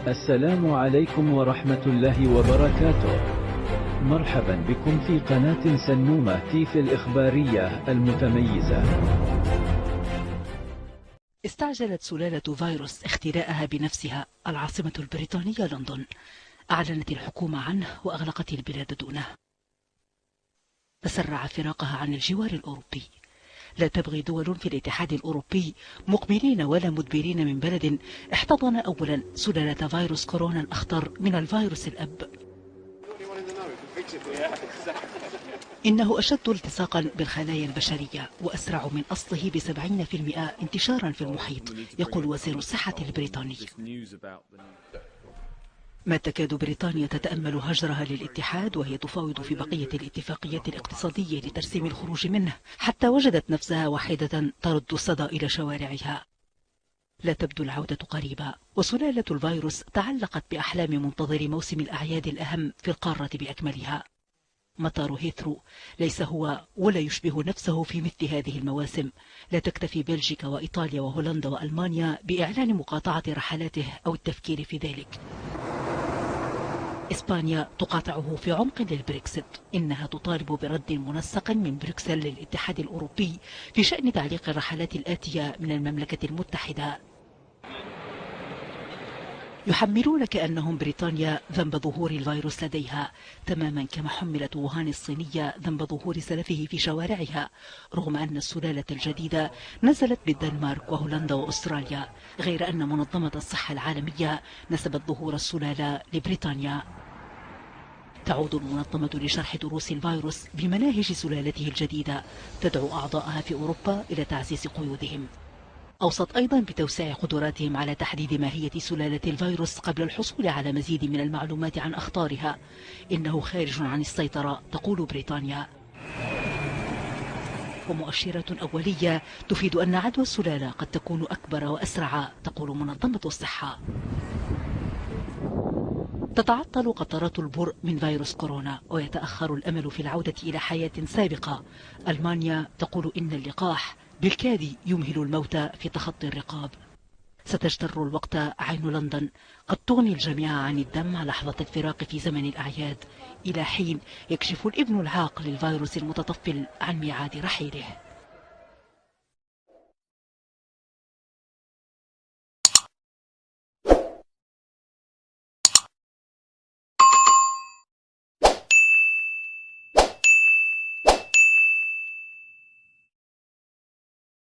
السلام عليكم ورحمة الله وبركاته. مرحبا بكم في قناة سنومة تيف الإخبارية المتميزة. استعجلت سلالة فيروس اختراءها بنفسها. العاصمة البريطانية لندن أعلنت الحكومة عنه وأغلقت البلاد دونه. تسرع فراقها عن الجوار الأوروبي. لا تبغي دول في الاتحاد الأوروبي مقبلين ولا مدبرين من بلد احتضن أولا سلالة فيروس كورونا الأخطر من الفيروس الأب. إنه أشد التصاقا بالخلايا البشرية وأسرع من أصله ب70% انتشارا في المحيط، يقول وزير الصحة البريطاني. ما تكاد بريطانيا تتأمل هجرها للاتحاد وهي تفاوض في بقية الاتفاقيات الاقتصادية لترسيم الخروج منه، حتى وجدت نفسها وحيدة ترد الصدى إلى شوارعها. لا تبدو العودة قريبة، وسلالة الفيروس تعلقت بأحلام منتظر موسم الأعياد الأهم في القارة بأكملها. مطار هيثرو ليس هو ولا يشبه نفسه في مثل هذه المواسم. لا تكتفي بلجيكا وإيطاليا وهولندا وألمانيا بإعلان مقاطعة رحلاته أو التفكير في ذلك. إسبانيا تقاطعه في عمق للبريكسيت. إنها تطالب برد منسق من بروكسل للاتحاد الأوروبي في شأن تعليق الرحلات الآتية من المملكة المتحدة. يحملون كأنهم بريطانيا ذنب ظهور الفيروس لديها، تماما كما حملت ووهان الصينية ذنب ظهور سلفه في شوارعها، رغم أن السلالة الجديدة نزلت بالدنمارك وهولندا وأستراليا، غير أن منظمة الصحة العالمية نسبت ظهور السلالة لبريطانيا. تعود المنظمة لشرح دروس الفيروس بمناهج سلالته الجديدة، تدعو أعضائها في أوروبا إلى تعزيز قيودهم. أوصت أيضا بتوسيع قدراتهم على تحديد ماهية سلالة الفيروس قبل الحصول على مزيد من المعلومات عن أخطارها. إنه خارج عن السيطرة، تقول بريطانيا. ومؤشرات أولية تفيد أن عدوى السلالة قد تكون أكبر وأسرع، تقول منظمة الصحة. تتعطل قطرات البرء من فيروس كورونا ويتأخر الأمل في العودة إلى حياة سابقة. ألمانيا تقول إن اللقاح بالكاد يمهل الموت في تخطي الرقاب. ستجتر الوقت عين لندن، قد تغني الجميع عن الدمع لحظة الفراق في زمن الأعياد، إلى حين يكشف الابن العاق للفيروس المتطفل عن ميعاد رحيله.